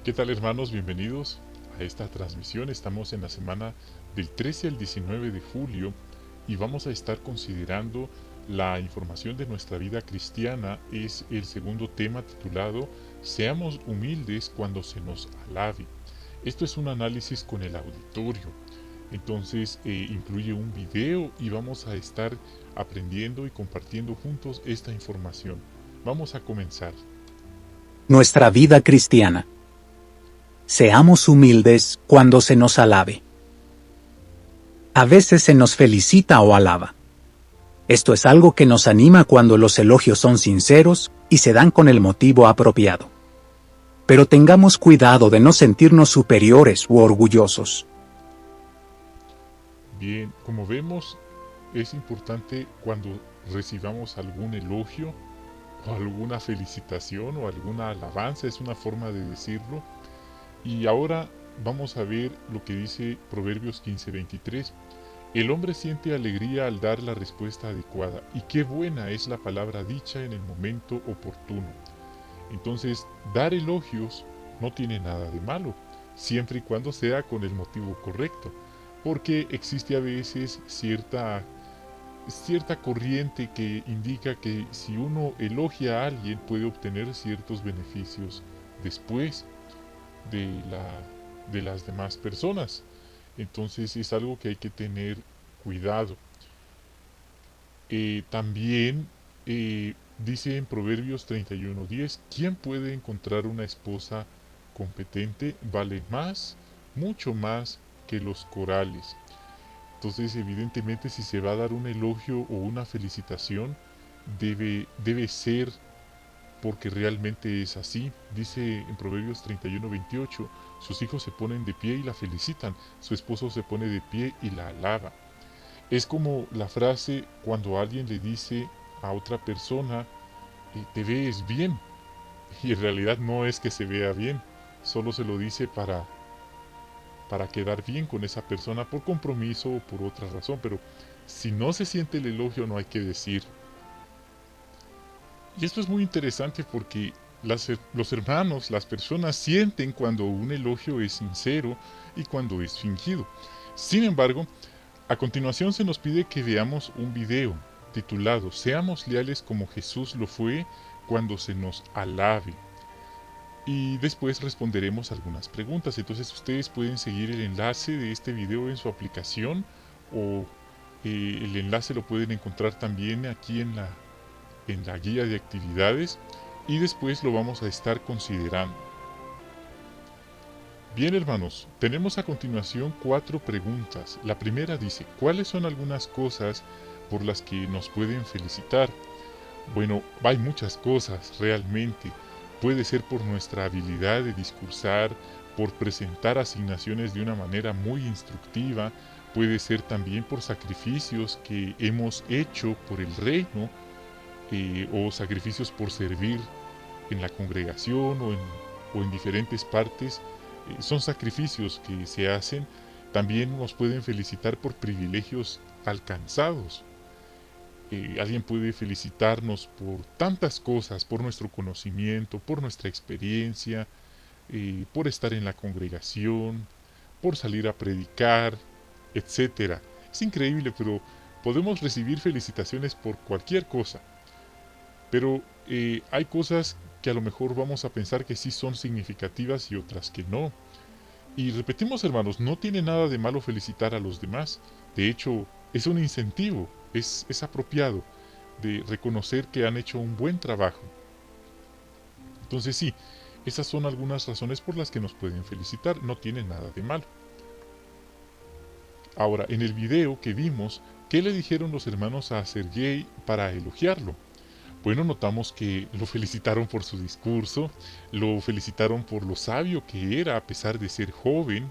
¿Qué tal, hermanos? Bienvenidos a esta transmisión. Estamos en la semana del 13 al 19 de julio y vamos a estar considerando la información de nuestra vida cristiana. Es el segundo tema titulado Seamos humildes cuando se nos alabe. Esto es un análisis con el auditorio. Entonces incluye un video y vamos a estar aprendiendo y compartiendo juntos esta información. Vamos a comenzar. Nuestra vida cristiana. Seamos humildes cuando se nos alabe. A veces se nos felicita o alaba. Esto es algo que nos anima cuando los elogios son sinceros y se dan con el motivo apropiado. Pero tengamos cuidado de no sentirnos superiores u orgullosos. Bien, como vemos, es importante cuando recibamos algún elogio o alguna felicitación o alguna alabanza, es una forma de decirlo. Y ahora vamos a ver lo que dice Proverbios 15:23. El hombre siente alegría al dar la respuesta adecuada, y qué buena es la palabra dicha en el momento oportuno. Entonces, dar elogios no tiene nada de malo, siempre y cuando sea con el motivo correcto, porque existe a veces cierta corriente que indica que si uno elogia a alguien puede obtener ciertos beneficios después de, de las demás personas. Entonces es algo que hay que tener cuidado. También dice en Proverbios 31:10, ¿quién puede encontrar una esposa competente? Vale más, mucho más que los corales. Entonces, evidentemente, si se va a dar un elogio o una felicitación, debe ser porque realmente es así. Dice en Proverbios 31:28, sus hijos se ponen de pie y la felicitan, su esposo se pone de pie y la alaba. Es como la frase cuando alguien le dice a otra persona, te ves bien, y en realidad no es que se vea bien, solo se lo dice para quedar bien con esa persona por compromiso o por otra razón, pero si no se siente el elogio no hay que decir. Y esto es muy interesante porque los hermanos, las personas sienten cuando un elogio es sincero y cuando es fingido. Sin embargo, a continuación se nos pide que veamos un video titulado Seamos leales como Jesús lo fue cuando se nos alabe. Y después responderemos algunas preguntas. Entonces ustedes pueden seguir el enlace de este video en su aplicación o el enlace lo pueden encontrar también aquí en la guía de actividades y después lo vamos a estar considerando. Bien, hermanos, tenemos a continuación 4 preguntas. La primera dice, ¿cuáles son algunas cosas por las que nos pueden felicitar? Bueno, hay muchas cosas realmente. Puede ser por nuestra habilidad de discursar, por presentar asignaciones de una manera muy instructiva, puede ser también por sacrificios que hemos hecho por el reino, o sacrificios por servir en la congregación o en diferentes partes. Son sacrificios que se hacen. También nos pueden felicitar por privilegios alcanzados. Alguien puede felicitarnos por tantas cosas, por nuestro conocimiento, por nuestra experiencia, por estar en la congregación, por salir a predicar, etcétera. Es increíble, pero podemos recibir felicitaciones por cualquier cosa. Pero hay cosas que a lo mejor vamos a pensar que sí son significativas y otras que no. Y repetimos, hermanos, no tiene nada de malo felicitar a los demás. De hecho, es un incentivo, es apropiado de reconocer que han hecho un buen trabajo. Entonces sí, esas son algunas razones por las que nos pueden felicitar, no tiene nada de malo. Ahora, en el video que vimos, ¿qué le dijeron los hermanos a Sergei para elogiarlo? Bueno, notamos que lo felicitaron por su discurso, lo felicitaron por lo sabio que era a pesar de ser joven,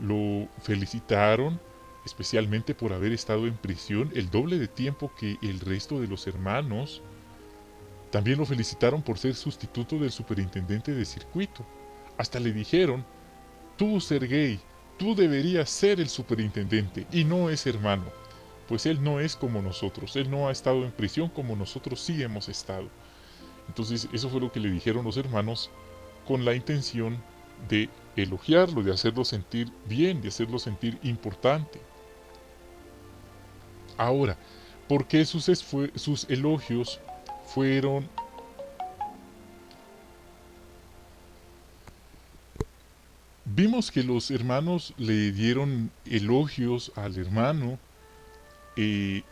lo felicitaron especialmente por haber estado en prisión el doble de tiempo que el resto de los hermanos. También lo felicitaron por ser sustituto del superintendente de circuito. Hasta le dijeron, tú Sergei, tú deberías ser el superintendente y no ese hermano, pues él no es como nosotros, él no ha estado en prisión como nosotros sí hemos estado. Entonces eso fue lo que le dijeron los hermanos con la intención de elogiarlo, de hacerlo sentir bien, de hacerlo sentir importante. Ahora, ¿por qué sus elogios fueron... Vimos que los hermanos le dieron elogios al hermano, eh,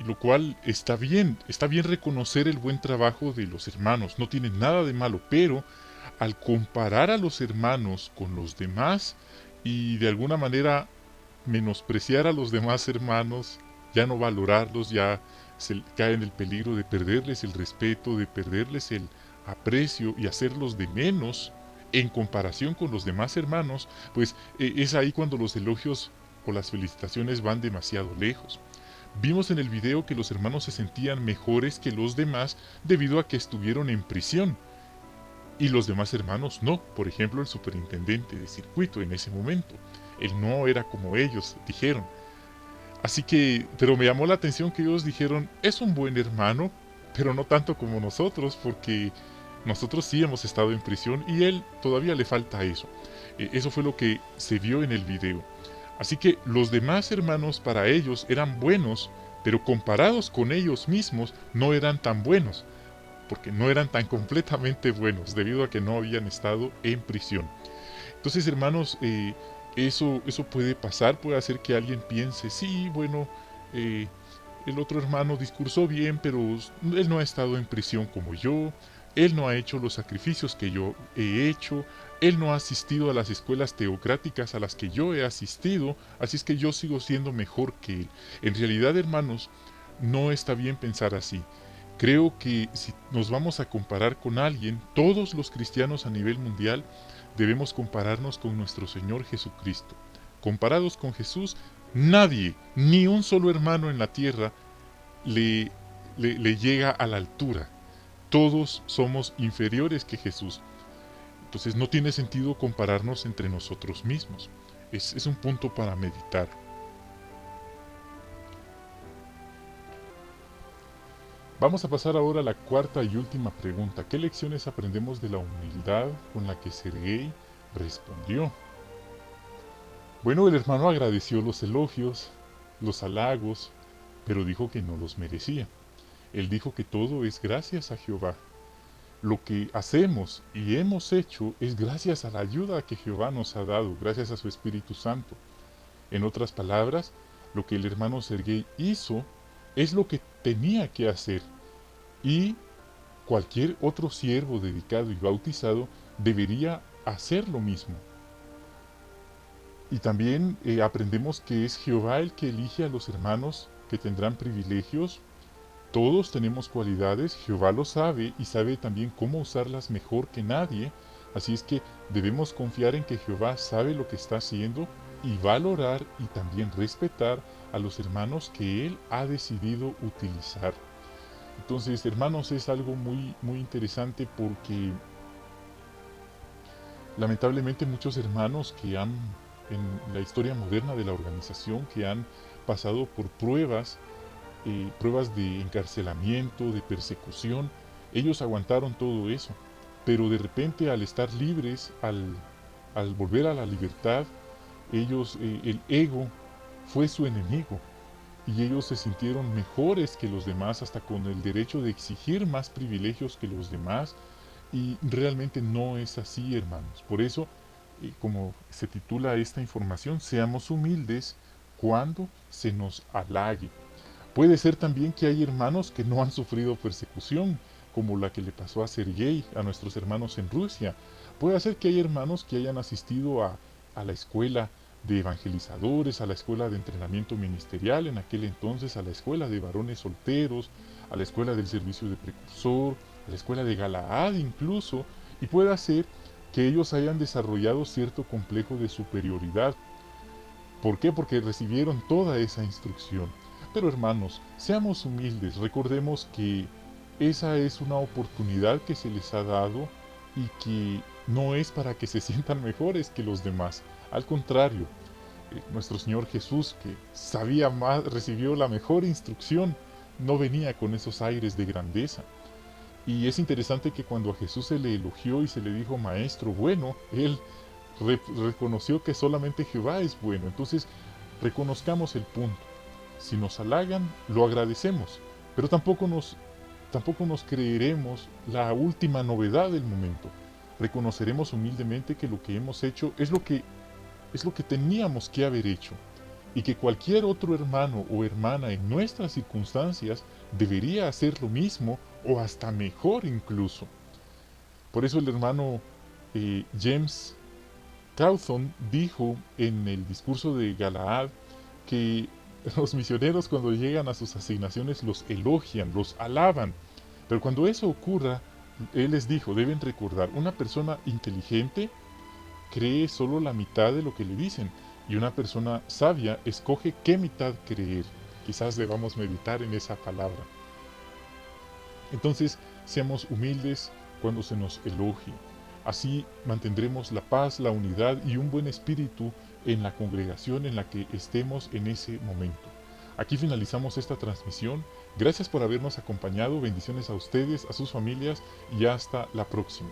lo cual está bien reconocer el buen trabajo de los hermanos, no tiene nada de malo, pero al comparar a los hermanos con los demás y de alguna manera menospreciar a los demás hermanos, ya no valorarlos, ya se cae en el peligro de perderles el respeto, de perderles el aprecio y hacerlos de menos en comparación con los demás hermanos, pues es ahí cuando los elogios o las felicitaciones van demasiado lejos. Vimos en el video que los hermanos se sentían mejores que los demás debido a que estuvieron en prisión y los demás hermanos no. Por ejemplo, el superintendente de circuito en ese momento. Él no era como ellos, dijeron. Así que, pero me llamó la atención que ellos dijeron, es un buen hermano, pero no tanto como nosotros, porque nosotros sí hemos estado en prisión y él todavía le falta eso. Eso fue lo que se vio en el video. Así que los demás hermanos para ellos eran buenos, pero comparados con ellos mismos no eran tan buenos, porque no eran tan completamente buenos, debido a que no habían estado en prisión. Entonces, hermanos, eso puede pasar, puede hacer que alguien piense, sí, bueno, el otro hermano discursó bien, pero él no ha estado en prisión como yo, él no ha hecho los sacrificios que yo he hecho, él no ha asistido a las escuelas teocráticas a las que yo he asistido, así es que yo sigo siendo mejor que él. En realidad, hermanos, no está bien pensar así. Creo que si nos vamos a comparar con alguien, todos los cristianos a nivel mundial debemos compararnos con nuestro Señor Jesucristo. Comparados con Jesús, nadie, ni un solo hermano en la tierra, le llega a la altura. Todos somos inferiores que Jesús. Entonces no tiene sentido compararnos entre nosotros mismos. Es un punto para meditar. Vamos a pasar ahora a la cuarta y última pregunta. ¿Qué lecciones aprendemos de la humildad con la que Sergei respondió? Bueno, el hermano agradeció los elogios, los halagos, pero dijo que no los merecía. Él dijo que todo es gracias a Jehová. Lo que hacemos y hemos hecho es gracias a la ayuda que Jehová nos ha dado, gracias a su Espíritu Santo. En otras palabras, lo que el hermano Sergei hizo es lo que tenía que hacer, y cualquier otro siervo dedicado y bautizado debería hacer lo mismo. Y también aprendemos que es Jehová el que elige a los hermanos que tendrán privilegios. Todos tenemos cualidades, Jehová lo sabe y sabe también cómo usarlas mejor que nadie, así es que debemos confiar en que Jehová sabe lo que está haciendo y valorar y también respetar a los hermanos que Él ha decidido utilizar. Entonces, hermanos, es algo muy interesante porque lamentablemente muchos hermanos que han, en la historia moderna de la organización, que han pasado por pruebas de encarcelamiento, de persecución, ellos aguantaron todo eso, pero de repente al estar libres, al volver a la libertad, ellos, el ego fue su enemigo y ellos se sintieron mejores que los demás, hasta con el derecho de exigir más privilegios que los demás, y realmente no es así, hermanos. Por eso, como se titula esta información, seamos humildes cuando se nos halague. Puede ser también que hay hermanos que no han sufrido persecución, como la que le pasó a Sergei, a nuestros hermanos en Rusia. Puede ser que hay hermanos que hayan asistido a la escuela de evangelizadores, a la escuela de entrenamiento ministerial, en aquel entonces a la escuela de varones solteros, a la escuela del servicio de precursor, a la escuela de Galaad incluso, y puede ser que ellos hayan desarrollado cierto complejo de superioridad. ¿Por qué? Porque recibieron toda esa instrucción. Pero hermanos, seamos humildes, recordemos que esa es una oportunidad que se les ha dado y que no es para que se sientan mejores que los demás. Al contrario, nuestro Señor Jesús, que sabía más, recibió la mejor instrucción, no venía con esos aires de grandeza. Y es interesante que cuando a Jesús se le elogió y se le dijo maestro bueno, él reconoció que solamente Jehová es bueno. Entonces, reconozcamos el punto. Si nos halagan, lo agradecemos, pero tampoco nos creeremos la última novedad del momento. Reconoceremos humildemente que lo que hemos hecho es lo que teníamos que haber hecho y que cualquier otro hermano o hermana en nuestras circunstancias debería hacer lo mismo o hasta mejor incluso. Por eso el hermano James Cawthon dijo en el discurso de Galaad que los misioneros cuando llegan a sus asignaciones los elogian, los alaban, pero cuando eso ocurra, él les dijo, deben recordar, una persona inteligente cree solo la mitad de lo que le dicen, y una persona sabia escoge qué mitad creer. Quizás debamos meditar en esa palabra. Entonces, seamos humildes cuando se nos elogie. Así mantendremos la paz, la unidad y un buen espíritu en la congregación en la que estemos en ese momento. Aquí finalizamos esta transmisión. Gracias por habernos acompañado. Bendiciones a ustedes, a sus familias y hasta la próxima.